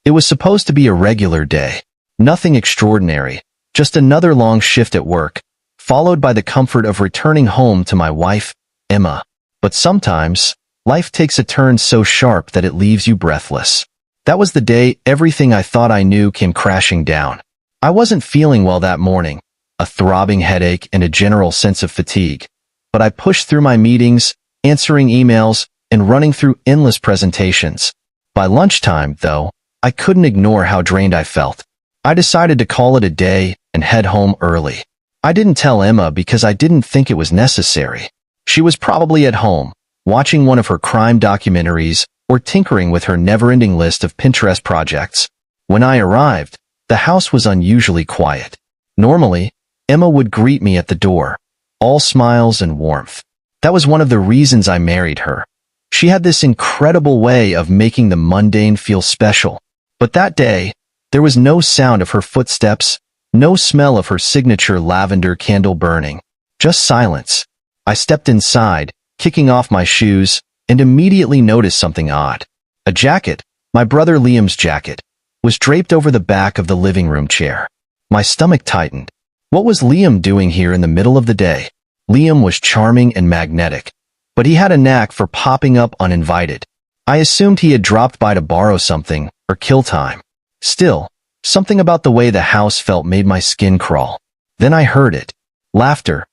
It was supposed to be a regular day. Nothing extraordinary, just another long shift at work, followed by the comfort of returning home to my wife, Emma. But sometimes, life takes a turn so sharp that it leaves you breathless. That was the day everything I thought I knew came crashing down. I wasn't feeling well that morning, a throbbing headache and a general sense of fatigue. But I pushed through my meetings, answering emails, and running through endless presentations. By lunchtime, though, I couldn't ignore how drained I felt. I decided to call it a day and head home early. I didn't tell Emma because I didn't think it was necessary. She was probably at home, watching one of her crime documentaries or tinkering with her never-ending list of Pinterest projects. When I arrived, the house was unusually quiet. Normally, Emma would greet me at the door, all smiles and warmth. That was one of the reasons I married her. She had this incredible way of making the mundane feel special. But that day, there was no sound of her footsteps, no smell of her signature lavender candle burning, just silence. I stepped inside, kicking off my shoes, and immediately noticed something odd. A jacket, my brother Liam's jacket, was draped over the back of the living room chair. My stomach tightened. What was Liam doing here in the middle of the day? Liam was charming and magnetic, but he had a knack for popping up uninvited. I assumed he had dropped by to borrow something or kill time. Still, something about the way the house felt made my skin crawl. Then I heard it. Laughter.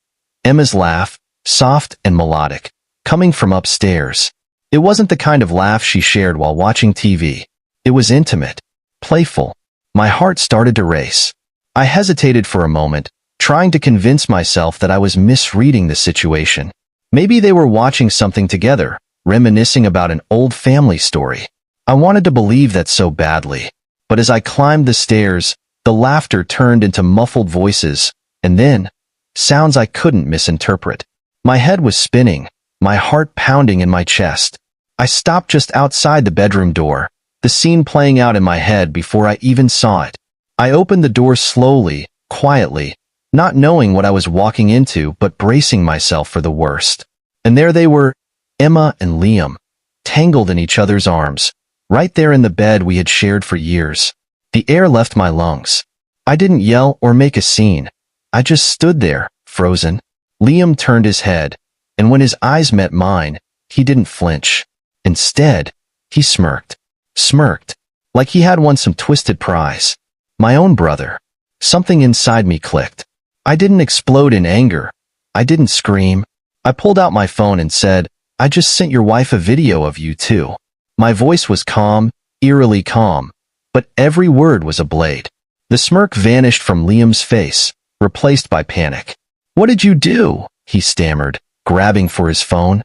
Emma's laugh, soft and melodic, coming from upstairs. It wasn't the kind of laugh she shared while watching TV. It was intimate, playful. My heart started to race. I hesitated for a moment, trying to convince myself that I was misreading the situation. Maybe they were watching something together, reminiscing about an old family story. I wanted to believe that so badly. But as I climbed the stairs, the laughter turned into muffled voices, and then, sounds I couldn't misinterpret. My head was spinning, my heart pounding in my chest. I stopped just outside the bedroom door, the scene playing out in my head before I even saw it. I opened the door slowly, quietly, not knowing what I was walking into but bracing myself for the worst. And there they were, Emma and Liam, tangled in each other's arms, right there in the bed we had shared for years. The air left my lungs. I didn't yell or make a scene. I just stood there, frozen. Liam turned his head, and when his eyes met mine, he didn't flinch. Instead, he smirked. Smirked, like he had won some twisted prize. My own brother. Something inside me clicked. I didn't explode in anger. I didn't scream. I pulled out my phone and said, "I just sent your wife a video of you too." My voice was calm, eerily calm, but every word was a blade. The smirk vanished from Liam's face, replaced by panic. "What did you do?" he stammered, grabbing for his phone.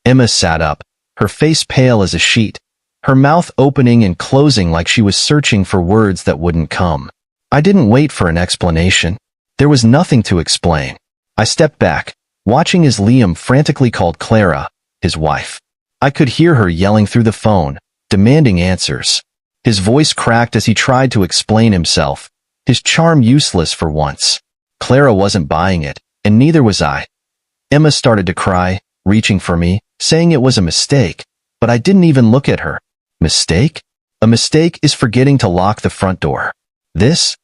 Emma sat up, her face pale as a sheet, her mouth opening and closing like she was searching for words that wouldn't come. I didn't wait for an explanation. There was nothing to explain. I stepped back, watching as Liam frantically called Clara, his wife. I could hear her yelling through the phone, demanding answers. His voice cracked as he tried to explain himself, his charm useless for once. Clara wasn't buying it, and neither was I. Emma started to cry, reaching for me, saying it was a mistake, but I didn't even look at her. Mistake? A mistake is forgetting to lock the front door. This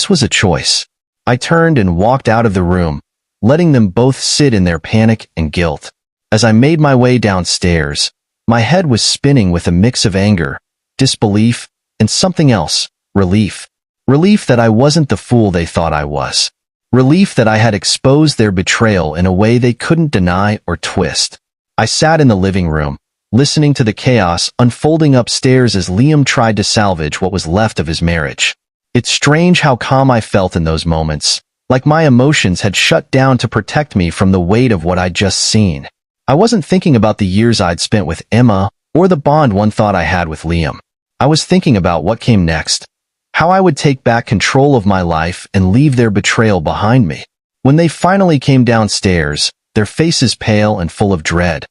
was a choice. I turned and walked out of the room, letting them both sit in their panic and guilt. As I made my way downstairs, my head was spinning with a mix of anger, disbelief, and something else, relief. Relief that I wasn't the fool they thought I was. Relief that I had exposed their betrayal in a way they couldn't deny or twist. I sat in the living room, listening to the chaos unfolding upstairs as Liam tried to salvage what was left of his marriage. It's strange how calm I felt in those moments, like my emotions had shut down to protect me from the weight of what I'd just seen. I wasn't thinking about the years I'd spent with Emma or the bond one thought I had with Liam. I was thinking about what came next, how I would take back control of my life and leave their betrayal behind me. When they finally came downstairs, their faces pale and full of dread,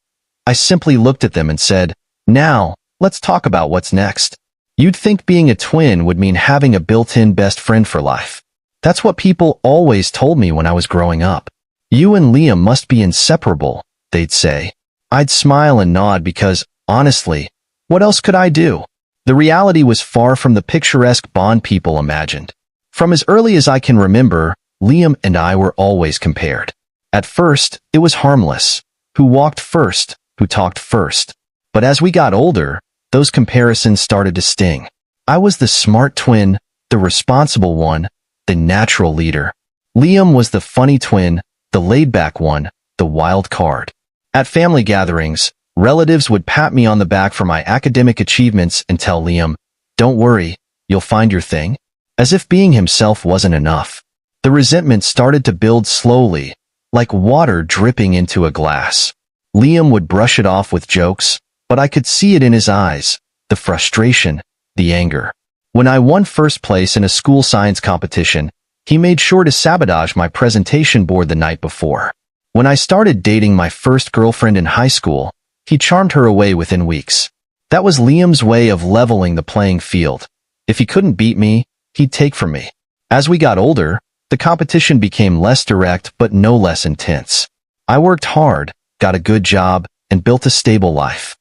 I simply looked at them and said, "Now, let's talk about what's next." You'd think being a twin would mean having a built-in best friend for life. That's what people always told me when I was growing up. "You and Liam must be inseparable," they'd say. I'd smile and nod because, honestly, what else could I do? The reality was far from the picturesque bond people imagined. From as early as I can remember, Liam and I were always compared. At first, it was harmless. Who walked first? Who talked first? But as we got older, those comparisons started to sting. I was the smart twin, the responsible one, the natural leader. Liam was the funny twin, the laid-back one, the wild card. At family gatherings, relatives would pat me on the back for my academic achievements and tell Liam, "Don't worry, you'll find your thing," as if being himself wasn't enough. The resentment started to build slowly, like water dripping into a glass. Liam would brush it off with jokes, but I could see it in his eyes, the frustration, the anger. When I won first place in a school science competition, he made sure to sabotage my presentation board the night before. When I started dating my first girlfriend in high school, he charmed her away within weeks. That was Liam's way of leveling the playing field. If he couldn't beat me, he'd take from me. As we got older, the competition became less direct but no less intense. I worked hard, got a good job, and built a stable life.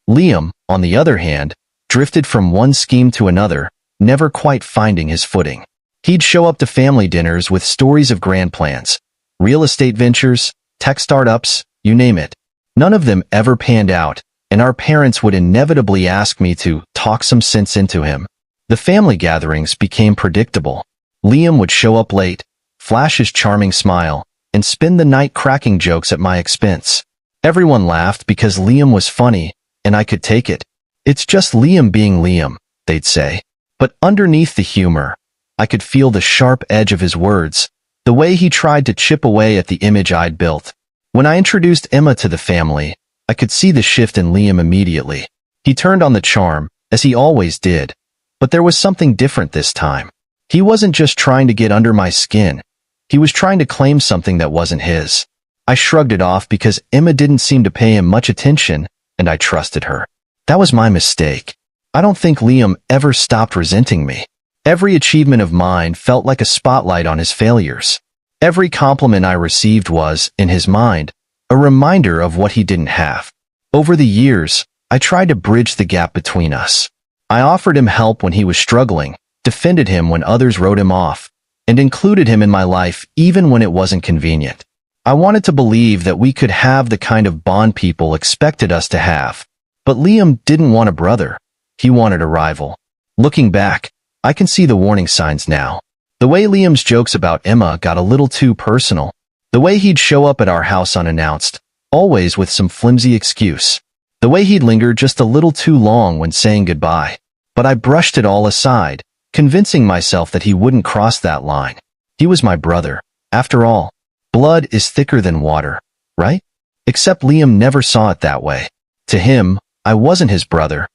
Liam, on the other hand, drifted from one scheme to another, never quite finding his footing. He'd show up to family dinners with stories of grand plans, real estate ventures, tech startups, you name it. None of them ever panned out, and our parents would inevitably ask me to talk some sense into him. The family gatherings became predictable. Liam would show up late, flash his charming smile, and spend the night cracking jokes at my expense. Everyone laughed because Liam was funny, and I could take it. "It's just Liam being Liam," they'd say. But underneath the humor, I could feel the sharp edge of his words, the way he tried to chip away at the image I'd built. When I introduced Emma to the family, I could see the shift in Liam immediately. He turned on the charm, as he always did, but there was something different this time. He wasn't just trying to get under my skin. He was trying to claim something that wasn't his. I shrugged it off because Emma didn't seem to pay him much attention, and I trusted her. That was my mistake. I don't think Liam ever stopped resenting me. Every achievement of mine felt like a spotlight on his failures. Every compliment I received was, in his mind, a reminder of what he didn't have. Over the years, I tried to bridge the gap between us. I offered him help when he was struggling, defended him when others wrote him off, and included him in my life even when it wasn't convenient. I wanted to believe that we could have the kind of bond people expected us to have. But Liam didn't want a brother. He wanted a rival. Looking back, I can see the warning signs now. The way Liam's jokes about Emma got a little too personal. The way he'd show up at our house unannounced, always with some flimsy excuse. The way he'd linger just a little too long when saying goodbye. But I brushed it all aside, convincing myself that he wouldn't cross that line. He was my brother. After all, blood is thicker than water, right? Except Liam never saw it that way. To him, I wasn't his brother.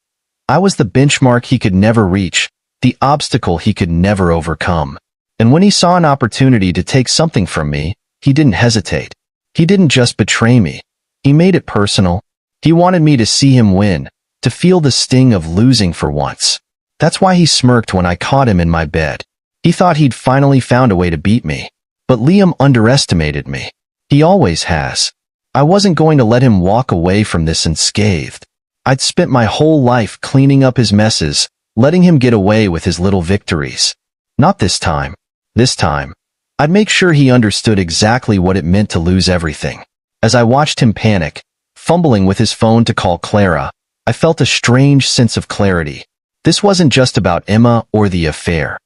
I was the benchmark he could never reach, the obstacle he could never overcome. And when he saw an opportunity to take something from me, he didn't hesitate. He didn't just betray me. He made it personal. He wanted me to see him win, to feel the sting of losing for once. That's why he smirked when I caught him in my bed. He thought he'd finally found a way to beat me. But Liam underestimated me. He always has. I wasn't going to let him walk away from this unscathed. I'd spent my whole life cleaning up his messes, letting him get away with his little victories. Not this time. This time, I'd make sure he understood exactly what it meant to lose everything. As I watched him panic, fumbling with his phone to call Clara, I felt a strange sense of clarity. This wasn't just about Emma or the affair.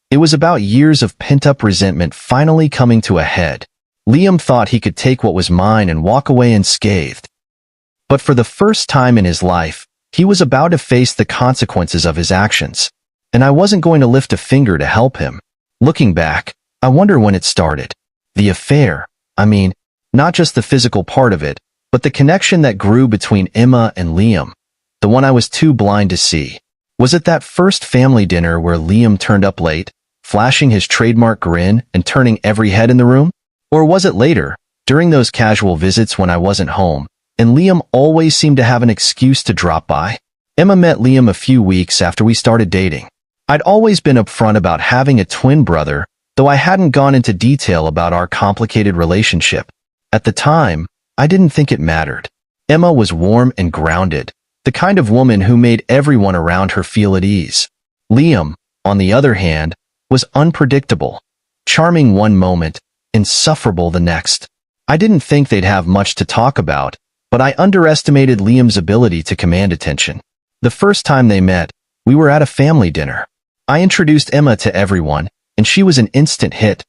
It was about years of pent-up resentment finally coming to a head. Liam thought he could take what was mine and walk away unscathed. But for the first time in his life, he was about to face the consequences of his actions. And I wasn't going to lift a finger to help him. Looking back, I wonder when it started. The affair, I mean, not just the physical part of it, but the connection that grew between Emma and Liam, the one I was too blind to see. Was it that first family dinner where Liam turned up late, flashing his trademark grin and turning every head in the room? Or was it later, during those casual visits when I wasn't home, and Liam always seemed to have an excuse to drop by? Emma met Liam a few weeks after we started dating. I'd always been upfront about having a twin brother, though I hadn't gone into detail about our complicated relationship. At the time, I didn't think it mattered. Emma was warm and grounded, the kind of woman who made everyone around her feel at ease. Liam, on the other hand, was unpredictable, charming one moment, insufferable the next. I didn't think they'd have much to talk about, but I underestimated Liam's ability to command attention. The first time they met, we were at a family dinner. I introduced Emma to everyone, and she was an instant hit.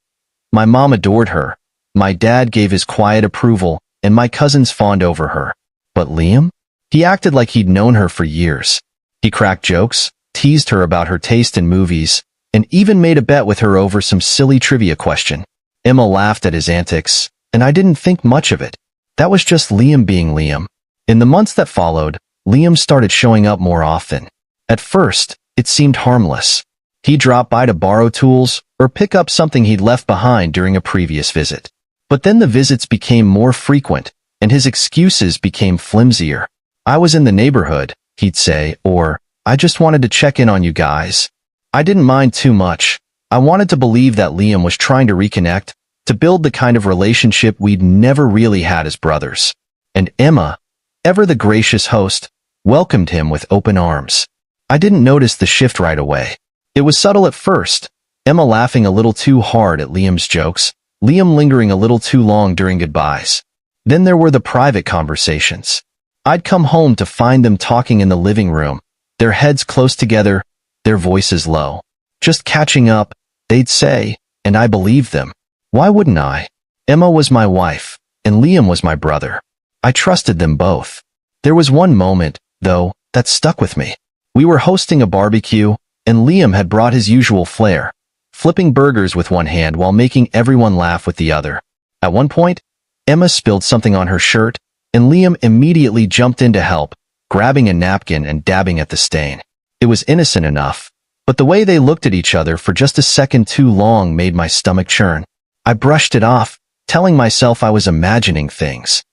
My mom adored her, my dad gave his quiet approval, and my cousins fawned over her. But Liam? He acted like he'd known her for years. He cracked jokes, teased her about her taste in movies, and even made a bet with her over some silly trivia question. Emma laughed at his antics, and I didn't think much of it. That was just Liam being Liam. In the months that followed, Liam started showing up more often. At first, it seemed harmless. He'd drop by to borrow tools or pick up something he'd left behind during a previous visit. But then the visits became more frequent, and his excuses became flimsier. I was in the neighborhood, he'd say, or, I just wanted to check in on you guys. I didn't mind too much. I wanted to believe that Liam was trying to reconnect, to build the kind of relationship we'd never really had as brothers. And Emma, ever the gracious host, welcomed him with open arms. I didn't notice the shift right away. It was subtle at first, Emma laughing a little too hard at Liam's jokes, Liam lingering a little too long during goodbyes. Then there were the private conversations. I'd come home to find them talking in the living room, their heads close together, their voices low. Just catching up, they'd say, and I believed them. Why wouldn't I? Emma was my wife, and Liam was my brother. I trusted them both. There was one moment, though, that stuck with me. We were hosting a barbecue, and Liam had brought his usual flair, flipping burgers with one hand while making everyone laugh with the other. At one point, Emma spilled something on her shirt, and Liam immediately jumped in to help, grabbing a napkin and dabbing at the stain. It was innocent enough, but the way they looked at each other for just a second too long made my stomach churn. I brushed it off, telling myself I was imagining things.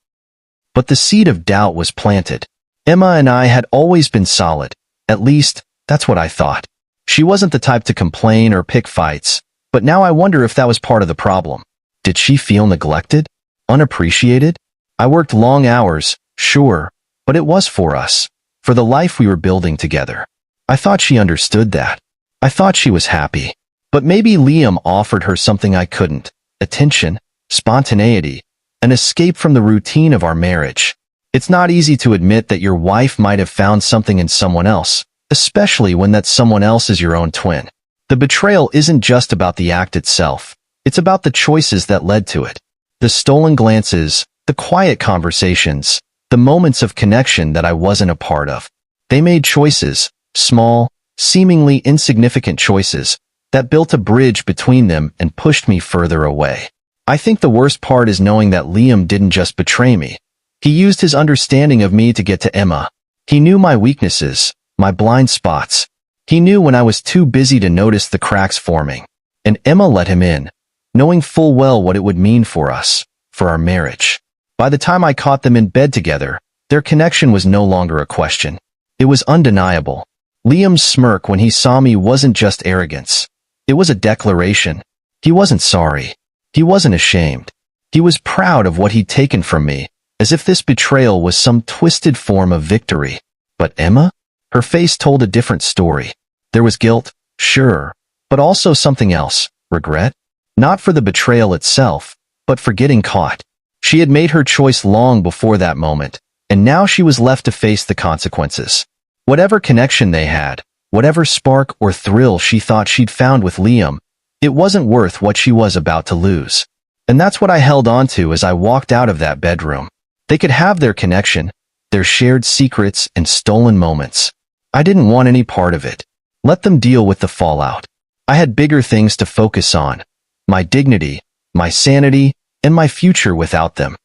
But the seed of doubt was planted. Emma and I had always been solid. At least, that's what I thought. She wasn't the type to complain or pick fights, but now I wonder if that was part of the problem. Did she feel neglected? Unappreciated? I worked long hours, sure, but it was for us, for the life we were building together. I thought she understood that. I thought she was happy. But maybe Liam offered her something I couldn't: attention, spontaneity, an escape from the routine of our marriage. It's not easy to admit that your wife might have found something in someone else, especially when that someone else is your own twin. The betrayal isn't just about the act itself. It's about the choices that led to it. The stolen glances, the quiet conversations, the moments of connection that I wasn't a part of. They made choices, small, seemingly insignificant choices, that built a bridge between them and pushed me further away. I think the worst part is knowing that Liam didn't just betray me. He used his understanding of me to get to Emma. He knew my weaknesses, my blind spots. He knew when I was too busy to notice the cracks forming. And Emma let him in, knowing full well what it would mean for us, for our marriage. By the time I caught them in bed together, their connection was no longer a question. It was undeniable. Liam's smirk when he saw me wasn't just arrogance. It was a declaration. He wasn't sorry. He wasn't ashamed. He was proud of what he'd taken from me, as if this betrayal was some twisted form of victory. But Emma? Her face told a different story. There was guilt, sure, but also something else: regret. Not for the betrayal itself, but for getting caught. She had made her choice long before that moment, and now she was left to face the consequences. Whatever connection they had, whatever spark or thrill she thought she'd found with Liam, it wasn't worth what she was about to lose. And that's what I held on to as I walked out of that bedroom. They could have their connection, their shared secrets and stolen moments. I didn't want any part of it. Let them deal with the fallout. I had bigger things to focus on: my dignity, my sanity, and my future without them.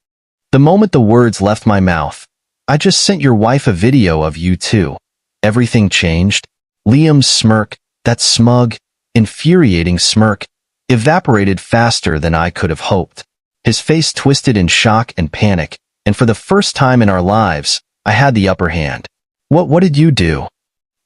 The moment the words left my mouth, "I just sent your wife a video of you too," everything changed. Liam's smirk, that smug, infuriating smirk, evaporated faster than I could have hoped. His face twisted in shock and panic, and for the first time in our lives, I had the upper hand. What did you do?"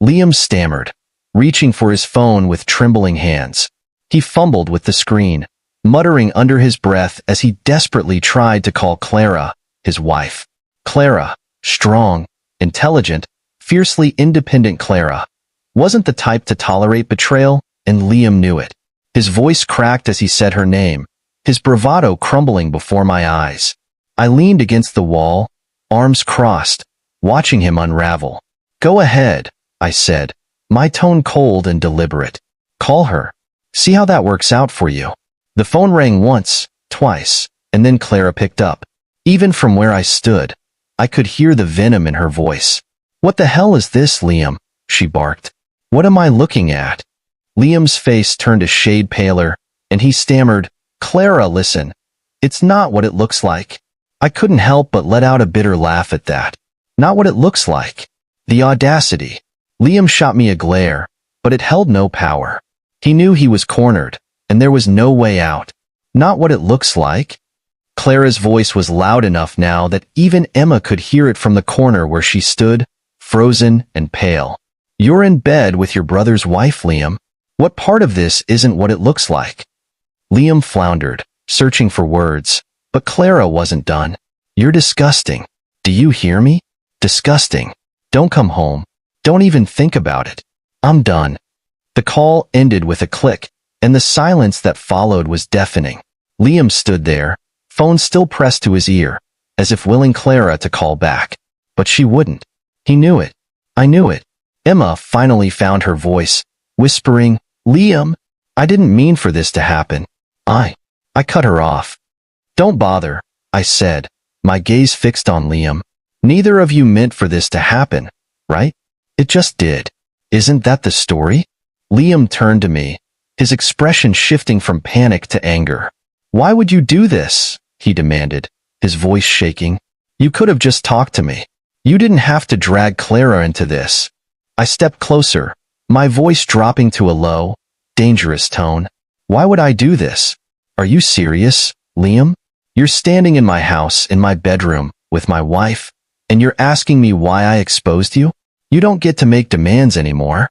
Liam stammered, reaching for his phone with trembling hands. He fumbled with the screen, muttering under his breath as he desperately tried to call Clara, his wife. Clara, strong, intelligent, fiercely independent Clara, wasn't the type to tolerate betrayal, and Liam knew it. His voice cracked as he said her name, his bravado crumbling before my eyes. I leaned against the wall, arms crossed, watching him unravel. "Go ahead," I said, my tone cold and deliberate. "Call her. See how that works out for you." The phone rang once, twice, and then Clara picked up. Even from where I stood, I could hear the venom in her voice. "What the hell is this, Liam?" she barked. "What am I looking at?" Liam's face turned a shade paler, and he stammered, "Clara, listen. It's not what it looks like." I couldn't help but let out a bitter laugh at that. Not what it looks like. The audacity. Liam shot me a glare, but it held no power. He knew he was cornered, and there was no way out. Not what it looks like? Clara's voice was loud enough now that even Emma could hear it from the corner where she stood, frozen and pale. "You're in bed with your brother's wife, Liam. What part of this isn't what it looks like?" Liam floundered, searching for words, but Clara wasn't done. "You're disgusting. Do you hear me? Disgusting. Don't come home. Don't even think about it. I'm done." The call ended with a click, and the silence that followed was deafening. Liam stood there, phone still pressed to his ear, as if willing Clara to call back. But she wouldn't. He knew it. I knew it. Emma finally found her voice, whispering, "Liam, I didn't mean for this to happen." I cut her off. "Don't bother," I said, my gaze fixed on Liam. "Neither of you meant for this to happen, right? It just did. Isn't that the story?" Liam turned to me, his expression shifting from panic to anger. "Why would you do this?" he demanded, his voice shaking. "You could have just talked to me. You didn't have to drag Clara into this." I stepped closer, my voice dropping to a low, dangerous tone. "Why would I do this? Are you serious, Liam? You're standing in my house, in my bedroom, with my wife, and you're asking me why I exposed you? You don't get to make demands anymore."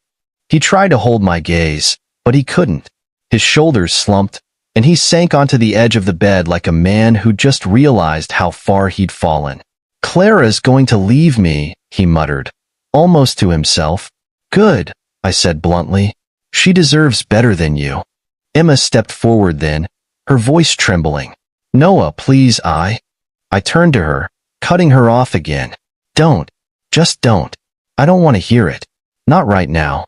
He tried to hold my gaze, but he couldn't. His shoulders slumped, and he sank onto the edge of the bed like a man who just realized how far he'd fallen. "Clara's going to leave me," he muttered, almost to himself. "Good," I said bluntly. "She deserves better than you." Emma stepped forward then, her voice trembling. "Noah, please, I turned to her, cutting her off again. "Don't. Just don't. I don't want to hear it. Not right now."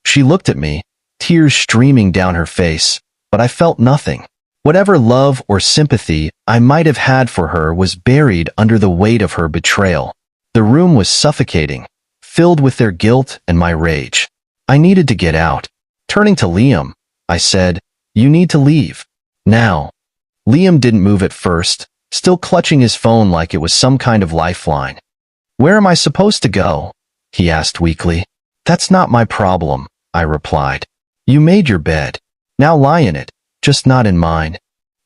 She looked at me, tears streaming down her face, but I felt nothing. Whatever love or sympathy I might have had for her was buried under the weight of her betrayal. The room was suffocating, filled with their guilt and my rage. I needed to get out. Turning to Liam, I said, "You need to leave. Now." Liam didn't move at first, still clutching his phone like it was some kind of lifeline. "Where am I supposed to go?" he asked weakly. "That's not my problem," I replied. "You made your bed. Now lie in it, just not in mine."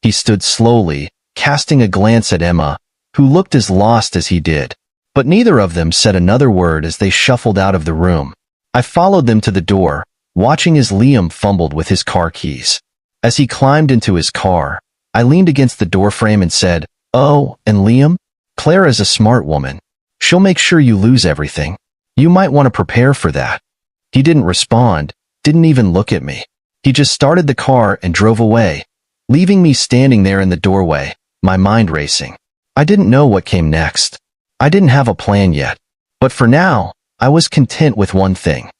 He stood slowly, casting a glance at Emma, who looked as lost as he did. But neither of them said another word as they shuffled out of the room. I followed them to the door, watching as Liam fumbled with his car keys. As he climbed into his car, I leaned against the doorframe and said, "Oh, and Liam, Clara's a smart woman. She'll make sure you lose everything. You might want to prepare for that." He didn't respond, didn't even look at me. He just started the car and drove away, leaving me standing there in the doorway, my mind racing. I didn't know what came next. I didn't have a plan yet. But for now, I was content with one thing.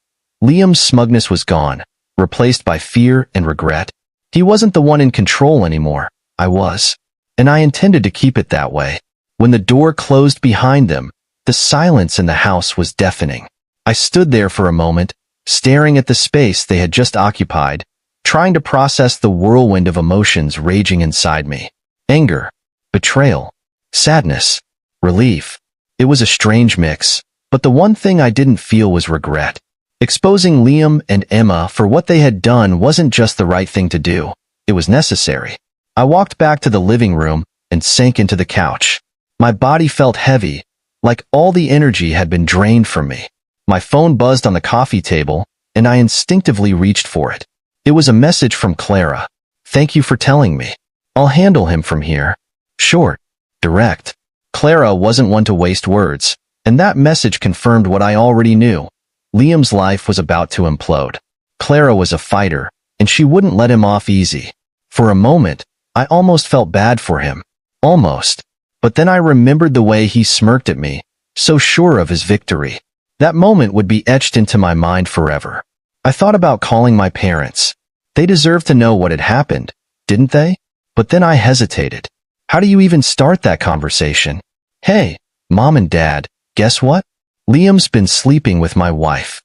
Liam's smugness was gone, replaced by fear and regret. He wasn't the one in control anymore. I was. And I intended to keep it that way. When the door closed behind them, the silence in the house was deafening. I stood there for a moment, staring at the space they had just occupied, trying to process the whirlwind of emotions raging inside me. Anger, betrayal, sadness, relief. It was a strange mix, but the one thing I didn't feel was regret. Exposing Liam and Emma for what they had done wasn't just the right thing to do. It was necessary. I walked back to the living room and sank into the couch. My body felt heavy, like all the energy had been drained from me. My phone buzzed on the coffee table, and I instinctively reached for it. It was a message from Clara. "Thank you for telling me. I'll handle him from here." Short, direct. Clara wasn't one to waste words, And that message confirmed what I already knew. Liam's life was about to implode. Clara was a fighter, and she wouldn't let him off easy. For a moment, I almost felt bad for him. Almost. But then I remembered the way he smirked at me, so sure of his victory. That moment would be etched into my mind forever. I thought about calling my parents. They deserved to know what had happened, didn't they? But then I hesitated. How do you even start that conversation? Hey, Mom and Dad, guess what? Liam's been sleeping with my wife.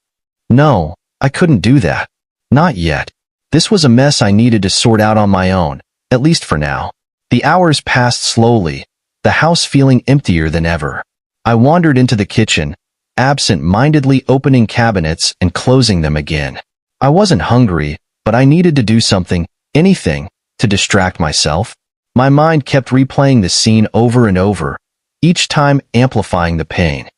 No, I couldn't do that. Not yet. This was a mess I needed to sort out on my own, at least for now. The hours passed slowly, the house feeling emptier than ever. I wandered into the kitchen, absent-mindedly opening cabinets and closing them again. I wasn't hungry, but I needed to do something, anything, to distract myself. My mind kept replaying the scene over and over, each time amplifying the pain.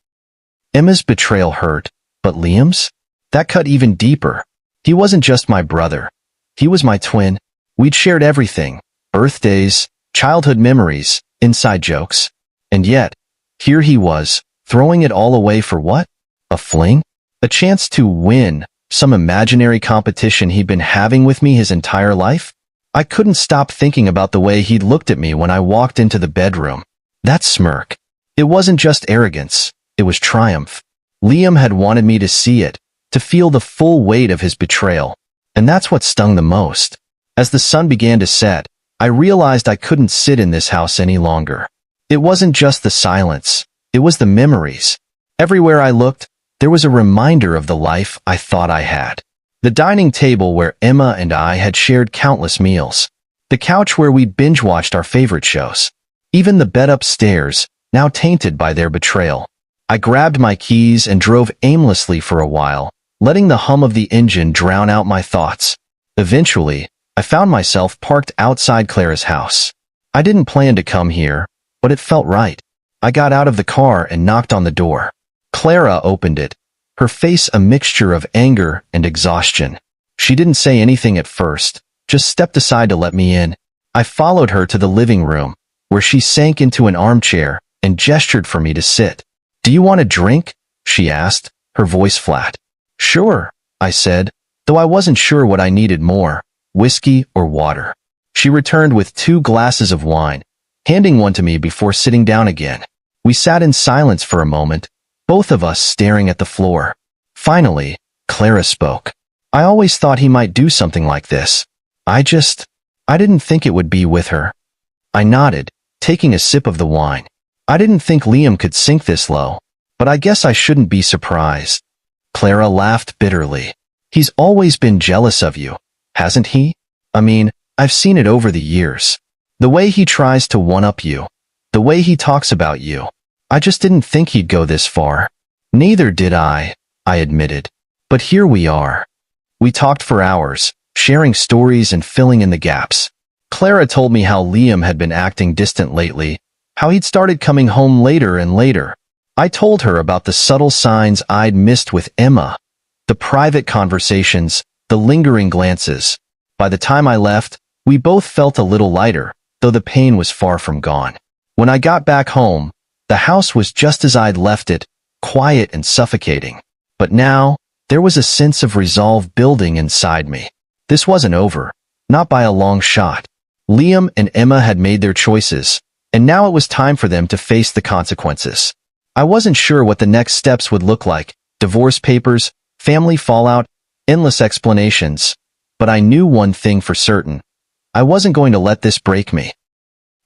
Emma's betrayal hurt, but Liam's? That cut even deeper. He wasn't just my brother. He was my twin. We'd shared everything, birthdays, childhood memories, inside jokes. And yet, here he was, throwing it all away for what? A fling? A chance to win some imaginary competition he'd been having with me his entire life? I couldn't stop thinking about the way he'd looked at me when I walked into the bedroom. That smirk. It wasn't just arrogance, it was triumph. Liam had wanted me to see it, to feel the full weight of his betrayal. And that's what stung the most. As the sun began to set, I realized I couldn't sit in this house any longer. It wasn't just the silence, it was the memories. Everywhere I looked, there was a reminder of the life I thought I had. The dining table where Emma and I had shared countless meals. The couch where we'd binge-watched our favorite shows. Even the bed upstairs, now tainted by their betrayal. I grabbed my keys and drove aimlessly for a while, letting the hum of the engine drown out my thoughts. Eventually, I found myself parked outside Clara's house. I didn't plan to come here, but it felt right. I got out of the car and knocked on the door. Clara opened it, her face a mixture of anger and exhaustion. She didn't say anything at first, just stepped aside to let me in. I followed her to the living room, where she sank into an armchair and gestured for me to sit. "Do you want a drink?" she asked, her voice flat. "Sure," I said, though I wasn't sure what I needed more, whiskey or water. She returned with 2 glasses of wine, handing one to me before sitting down again. We sat in silence for a moment, both of us staring at the floor. Finally, Clara spoke. "I always thought he might do something like this. I didn't think it would be with her." I nodded, taking a sip of the wine. I didn't think Liam could sink this low, but I guess I shouldn't be surprised. Clara laughed bitterly. "He's always been jealous of you, hasn't he? I mean, I've seen it over the years. The way he tries to one-up you, the way he talks about you. I just didn't think he'd go this far." "Neither did I admitted. "But here we are." We talked for hours, sharing stories and filling in the gaps. Clara told me how Liam had been acting distant lately, how he'd started coming home later and later. I told her about the subtle signs I'd missed with Emma, the private conversations, the lingering glances. By the time I left, we both felt a little lighter, though the pain was far from gone. When I got back home, the house was just as I'd left it, quiet and suffocating. But now, there was a sense of resolve building inside me. This wasn't over, not by a long shot. Liam and Emma had made their choices, and now it was time for them to face the consequences. I wasn't sure what the next steps would look like: divorce papers, family fallout, endless explanations. But I knew one thing for certain. I wasn't going to let this break me.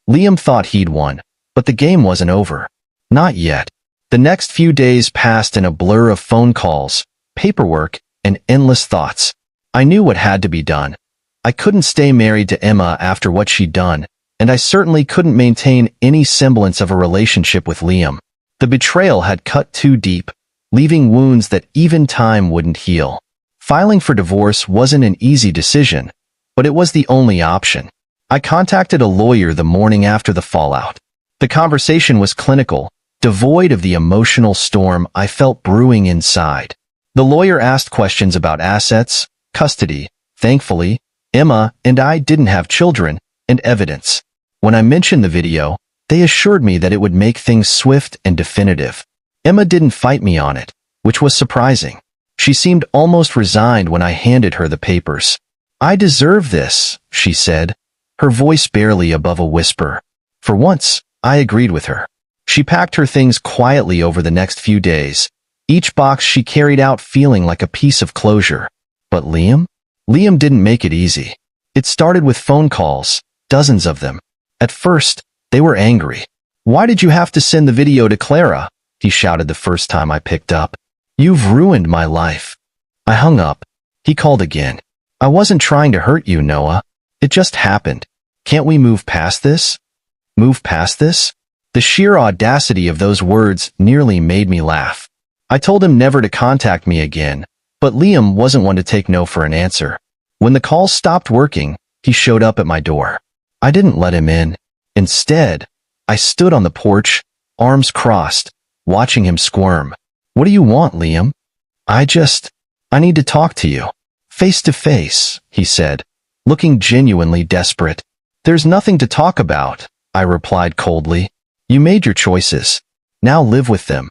Liam thought he'd won, but the game wasn't over. Not yet. The next few days passed in a blur of phone calls, paperwork, and endless thoughts. I knew what had to be done. I couldn't stay married to Emma after what she'd done, and I certainly couldn't maintain any semblance of a relationship with Liam. The betrayal had cut too deep, leaving wounds that even time wouldn't heal. Filing for divorce wasn't an easy decision, but it was the only option. I contacted a lawyer the morning after the fallout. The conversation was clinical, devoid of the emotional storm I felt brewing inside. The lawyer asked questions about assets, custody. Thankfully, Emma and I didn't have children, and evidence. When I mentioned the video, they assured me that it would make things swift and definitive. Emma didn't fight me on it, which was surprising. She seemed almost resigned when I handed her the papers. "I deserve this," she said, her voice barely above a whisper. For once, I agreed with her. She packed her things quietly over the next few days, each box she carried out feeling like a piece of closure. But Liam? Liam didn't make it easy. It started with phone calls, dozens of them. At first, they were angry. "Why did you have to send the video to Clara?" he shouted the first time I picked up. "You've ruined my life." I hung up. He called again. "I wasn't trying to hurt you, Noah. It just happened. Can't we move past this?" Move past this? The sheer audacity of those words nearly made me laugh. I told him never to contact me again, but Liam wasn't one to take no for an answer. When the call stopped working, he showed up at my door. I didn't let him in. Instead, I stood on the porch, arms crossed, watching him squirm. "What do you want, Liam?" I need to talk to you. Face to face," he said, looking genuinely desperate. "There's nothing to talk about," I replied coldly. "You made your choices. Now live with them."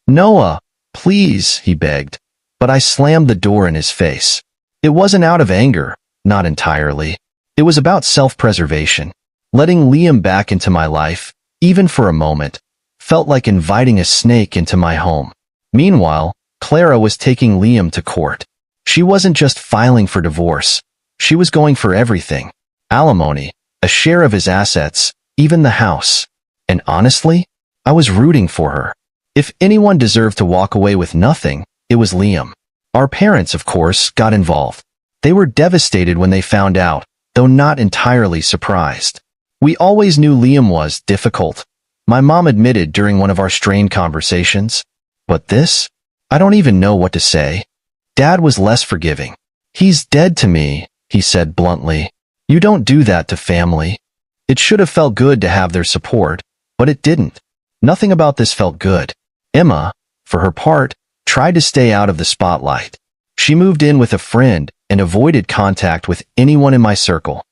"Noah, please," he begged, but I slammed the door in his face. It wasn't out of anger, not entirely. It was about self-preservation. Letting Liam back into my life, even for a moment, felt like inviting a snake into my home. Meanwhile, Clara was taking Liam to court. She wasn't just filing for divorce. She was going for everything. Alimony, a share of his assets, even the house. And honestly, I was rooting for her. If anyone deserved to walk away with nothing, it was Liam. Our parents, of course, got involved. They were devastated when they found out, though not entirely surprised. We always knew Liam was difficult, my mom admitted during one of our strained conversations. But this? I don't even know what to say. Dad was less forgiving. "He's dead to me," he said bluntly. "You don't do that to family." It should have felt good to have their support, but it didn't. Nothing about this felt good. Emma, for her part, tried to stay out of the spotlight. She moved in with a friend and avoided contact with anyone in my circle.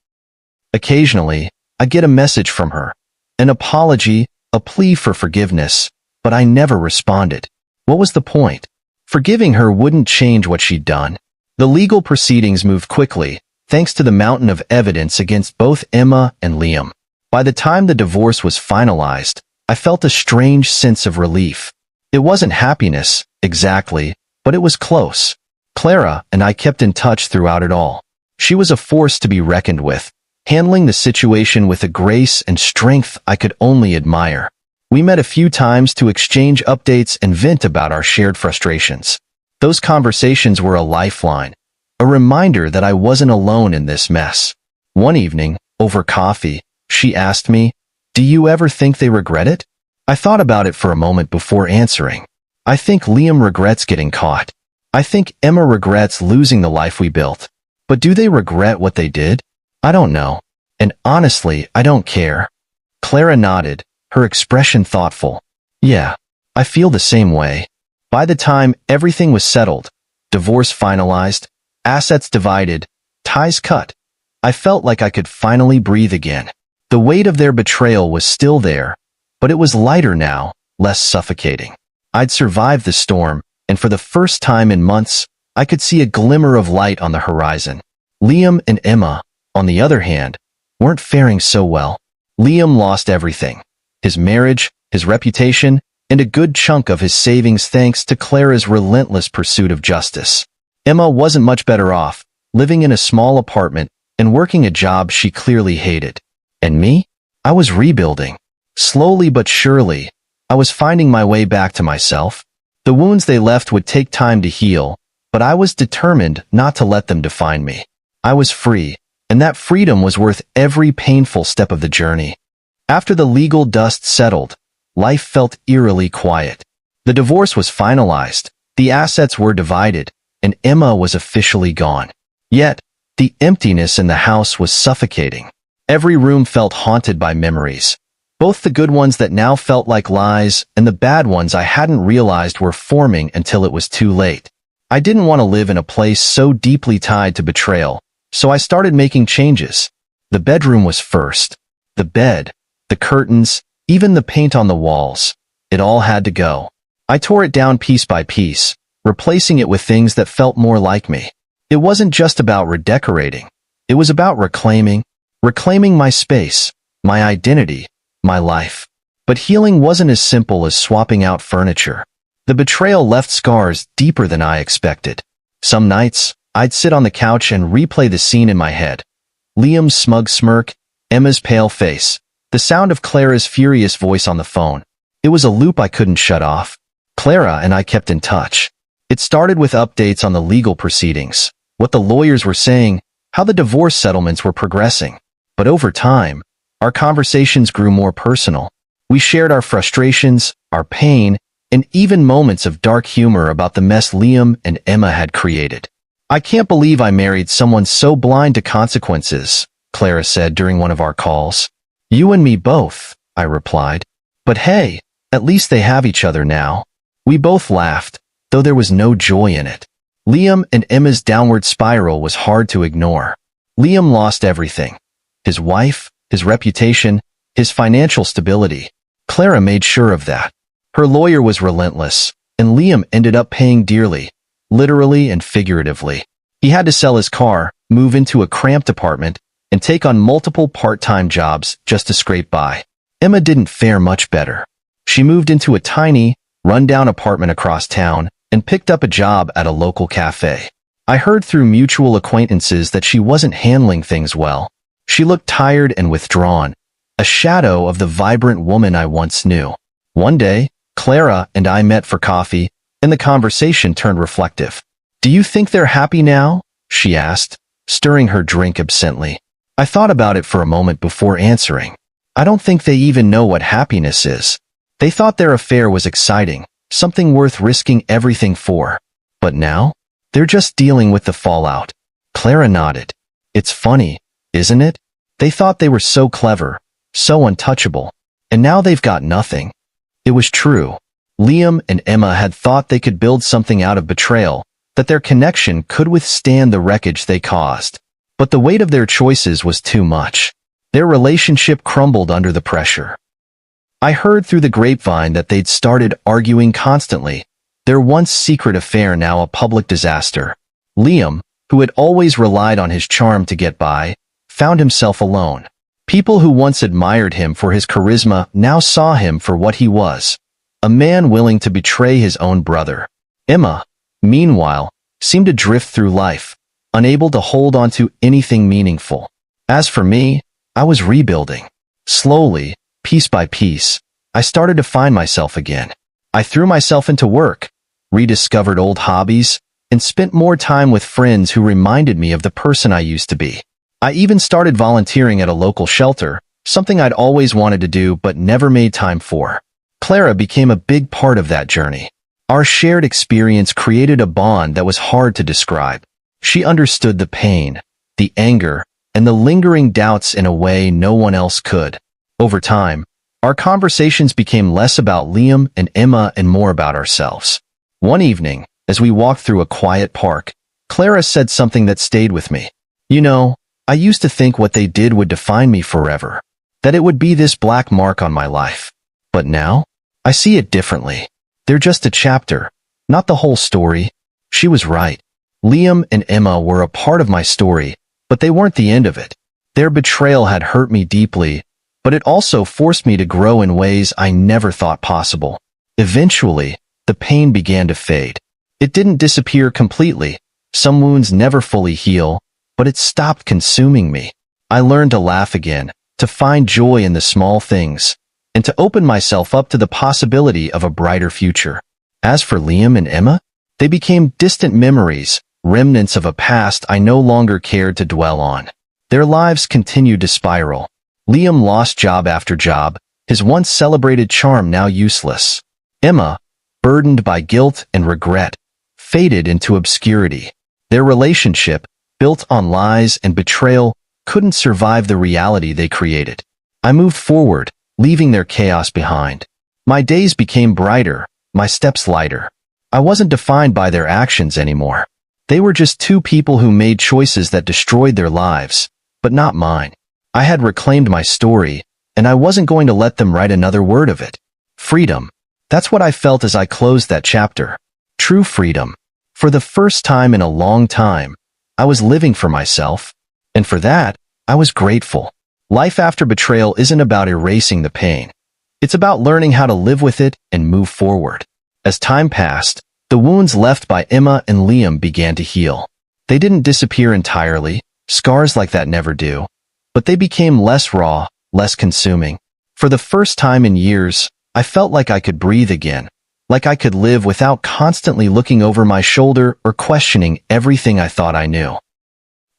Occasionally, I get a message from her, an apology, a plea for forgiveness, but I never responded. What was the point? Forgiving her wouldn't change what she'd done. The legal proceedings moved quickly, thanks to the mountain of evidence against both Emma and Liam. By the time the divorce was finalized, I felt a strange sense of relief. It wasn't happiness, exactly, but it was close. Clara and I kept in touch throughout it all. She was a force to be reckoned with, handling the situation with a grace and strength I could only admire. We met a few times to exchange updates and vent about our shared frustrations. Those conversations were a lifeline, a reminder that I wasn't alone in this mess. One evening, over coffee, she asked me, "Do you ever think they regret it?" I thought about it for a moment before answering. I think Liam regrets getting caught. I think Emma regrets losing the life we built. But do they regret what they did? I don't know. And honestly, I don't care. Clara nodded, her expression thoughtful. "Yeah, I feel the same way." By the time everything was settled, divorce finalized, assets divided, ties cut, I felt like I could finally breathe again. The weight of their betrayal was still there, but it was lighter now, less suffocating. I'd survived the storm, and for the first time in months, I could see a glimmer of light on the horizon. Liam and Emma, on the other hand, weren't faring so well. Liam lost everything. His marriage, his reputation, and a good chunk of his savings thanks to Clara's relentless pursuit of justice. Emma wasn't much better off, living in a small apartment and working a job she clearly hated. And me? I was rebuilding. Slowly but surely, I was finding my way back to myself. The wounds they left would take time to heal, but I was determined not to let them define me. I was free, and that freedom was worth every painful step of the journey. After the legal dust settled, life felt eerily quiet. The divorce was finalized, the assets were divided, and Emma was officially gone. Yet, the emptiness in the house was suffocating. Every room felt haunted by memories, both the good ones that now felt like lies and the bad ones I hadn't realized were forming until it was too late. I didn't want to live in a place so deeply tied to betrayal, so I started making changes. The bedroom was first. The bed, the curtains, even the paint on the walls. It all had to go. I tore it down piece by piece, replacing it with things that felt more like me. It wasn't just about redecorating. It was about reclaiming my space, my identity, my life. But healing wasn't as simple as swapping out furniture. The betrayal left scars deeper than I expected. Some nights, I'd sit on the couch and replay the scene in my head. Liam's smug smirk, Emma's pale face, the sound of Clara's furious voice on the phone. It was a loop I couldn't shut off. Clara and I kept in touch. It started with updates on the legal proceedings, what the lawyers were saying, how the divorce settlements were progressing. But over time, our conversations grew more personal. We shared our frustrations, our pain, and even moments of dark humor about the mess Liam and Emma had created. "I can't believe I married someone so blind to consequences," Clara said during one of our calls. "You and me both," I replied. "But hey, at least they have each other now." We both laughed, though there was no joy in it. Liam and Emma's downward spiral was hard to ignore. Liam lost everything. His wife, his reputation, his financial stability. Clara made sure of that. Her lawyer was relentless, and Liam ended up paying dearly, literally and figuratively. He had to sell his car, move into a cramped apartment, and take on multiple part-time jobs just to scrape by. Emma didn't fare much better. She moved into a tiny, run-down apartment across town and picked up a job at a local cafe. I heard through mutual acquaintances that she wasn't handling things well. She looked tired and withdrawn, a shadow of the vibrant woman I once knew. One day, Clara and I met for coffee, and the conversation turned reflective. "Do you think they're happy now?" she asked, stirring her drink absently. I thought about it for a moment before answering. I don't think they even know what happiness is. They thought their affair was exciting, something worth risking everything for. But now, they're just dealing with the fallout. Clara nodded. "It's funny, isn't it? They thought they were so clever, so untouchable, and now they've got nothing." It was true. Liam and Emma had thought they could build something out of betrayal, that their connection could withstand the wreckage they caused. But the weight of their choices was too much. Their relationship crumbled under the pressure. I heard through the grapevine that they'd started arguing constantly, their once secret affair now a public disaster. Liam, who had always relied on his charm to get by, found himself alone. People who once admired him for his charisma now saw him for what he was, a man willing to betray his own brother. Emma, meanwhile, seemed to drift through life, unable to hold on to anything meaningful. As for me, I was rebuilding. Slowly, piece by piece, I started to find myself again. I threw myself into work, rediscovered old hobbies, and spent more time with friends who reminded me of the person I used to be. I even started volunteering at a local shelter, something I'd always wanted to do but never made time for. Clara became a big part of that journey. Our shared experience created a bond that was hard to describe. She understood the pain, the anger, and the lingering doubts in a way no one else could. Over time, our conversations became less about Liam and Emma and more about ourselves. One evening, as we walked through a quiet park, Clara said something that stayed with me. "You know, I used to think what they did would define me forever, that it would be this black mark on my life. But now, I see it differently. They're just a chapter, not the whole story." She was right. Liam and Emma were a part of my story, but they weren't the end of it. Their betrayal had hurt me deeply, but it also forced me to grow in ways I never thought possible. Eventually, the pain began to fade. It didn't disappear completely. Some wounds never fully heal, but it stopped consuming me. I learned to laugh again, to find joy in the small things, and to open myself up to the possibility of a brighter future. As for Liam and Emma, they became distant memories, remnants of a past I no longer cared to dwell on. Their lives continued to spiral. Liam lost job after job, his once celebrated charm now useless. Emma, burdened by guilt and regret, faded into obscurity. Their relationship, built on lies and betrayal, couldn't survive the reality they created. I moved forward, leaving their chaos behind. My days became brighter, my steps lighter. I wasn't defined by their actions anymore. They were just two people who made choices that destroyed their lives, but not mine. I had reclaimed my story, and I wasn't going to let them write another word of it. Freedom. That's what I felt as I closed that chapter. True freedom. For the first time in a long time, I was living for myself, and for that, I was grateful. Life after betrayal isn't about erasing the pain. It's about learning how to live with it and move forward. As time passed, the wounds left by Emma and Liam began to heal. They didn't disappear entirely, scars like that never do, but they became less raw, less consuming. For the first time in years, I felt like I could breathe again, like I could live without constantly looking over my shoulder or questioning everything I thought I knew.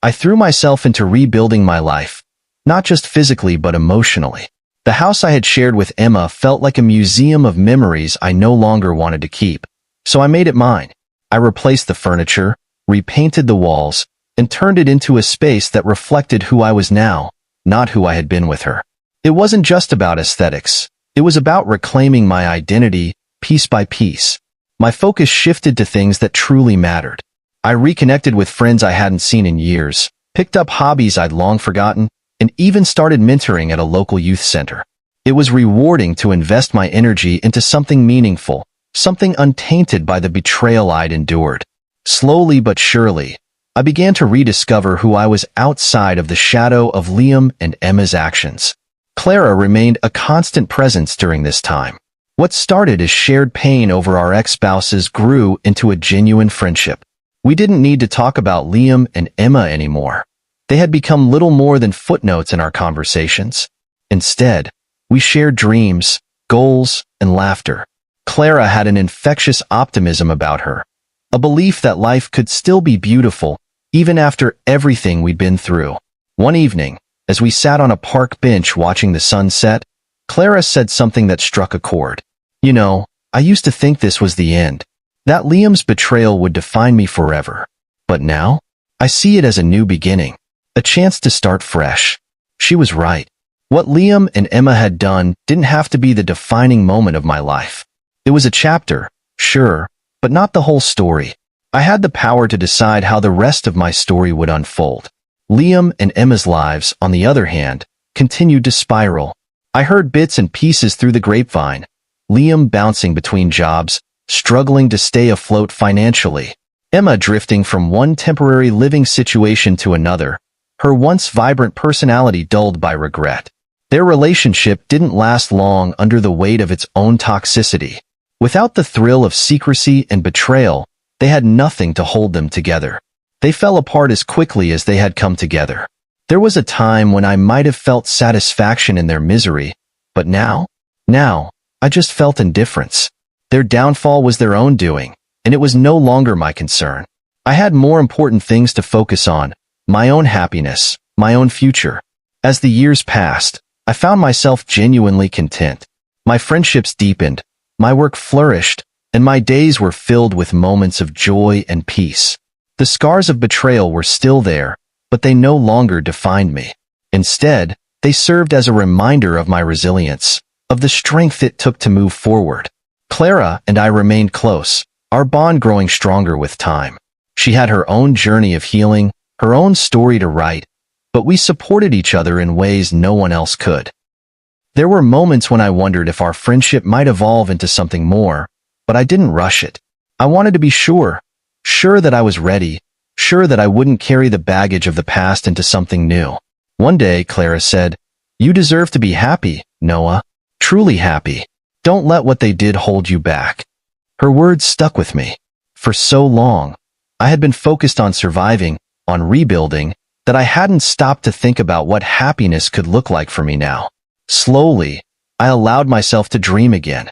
I threw myself into rebuilding my life, not just physically but emotionally. The house I had shared with Emma felt like a museum of memories I no longer wanted to keep, so I made it mine. I replaced the furniture, repainted the walls, and turned it into a space that reflected who I was now, not who I had been with her. It wasn't just about aesthetics. It was about reclaiming my identity, piece by piece. My focus shifted to things that truly mattered. I reconnected with friends I hadn't seen in years, picked up hobbies I'd long forgotten, and even started mentoring at a local youth center. It was rewarding to invest my energy into something meaningful, something untainted by the betrayal I'd endured. Slowly but surely, I began to rediscover who I was outside of the shadow of Liam and Emma's actions. Clara remained a constant presence during this time. What started as shared pain over our ex-spouses grew into a genuine friendship. We didn't need to talk about Liam and Emma anymore. They had become little more than footnotes in our conversations. Instead, we shared dreams, goals, and laughter. Clara had an infectious optimism about her, a belief that life could still be beautiful, even after everything we'd been through. One evening, as we sat on a park bench watching the sun set, Clara said something that struck a chord. You know, I used to think this was the end, that Liam's betrayal would define me forever. But now, I see it as a new beginning, a chance to start fresh. She was right. What Liam and Emma had done didn't have to be the defining moment of my life. It was a chapter, sure, but not the whole story. I had the power to decide how the rest of my story would unfold. Liam and Emma's lives, on the other hand, continued to spiral. I heard bits and pieces through the grapevine. Liam bouncing between jobs, struggling to stay afloat financially. Emma drifting from one temporary living situation to another, her once vibrant personality dulled by regret. Their relationship didn't last long under the weight of its own toxicity. Without the thrill of secrecy and betrayal, they had nothing to hold them together. They fell apart as quickly as they had come together. There was a time when I might have felt satisfaction in their misery, but now, I just felt indifference. Their downfall was their own doing, and it was no longer my concern. I had more important things to focus on, my own happiness, my own future. As the years passed, I found myself genuinely content. My friendships deepened, my work flourished, and my days were filled with moments of joy and peace. The scars of betrayal were still there, but they no longer defined me. Instead, they served as a reminder of my resilience, of the strength it took to move forward. Clara and I remained close, our bond growing stronger with time. She had her own journey of healing, her own story to write, but we supported each other in ways no one else could. There were moments when I wondered if our friendship might evolve into something more, but I didn't rush it. I wanted to be sure that I was ready, sure that I wouldn't carry the baggage of the past into something new. One day, Clara said, "You deserve to be happy, Noah. Truly happy. Don't let what they did hold you back." Her words stuck with me. For so long, I had been focused on surviving, on rebuilding, that I hadn't stopped to think about what happiness could look like for me now. Slowly, I allowed myself to dream again,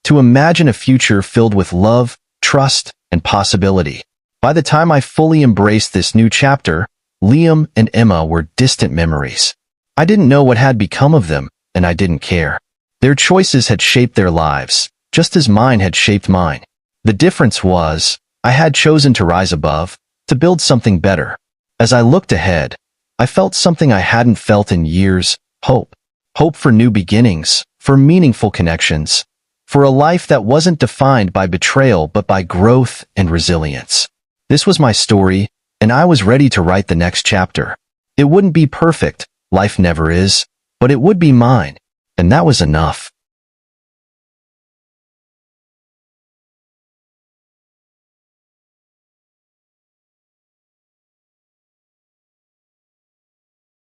to imagine a future filled with love, trust, and possibility. By the time I fully embraced this new chapter, Liam and Emma were distant memories. I didn't know what had become of them, and I didn't care. Their choices had shaped their lives, just as mine had shaped mine. The difference was, I had chosen to rise above, to build something better. As I looked ahead, I felt something I hadn't felt in years, hope. Hope for new beginnings, for meaningful connections, for a life that wasn't defined by betrayal but by growth and resilience. This was my story, and I was ready to write the next chapter. It wouldn't be perfect, life never is, but it would be mine, and that was enough.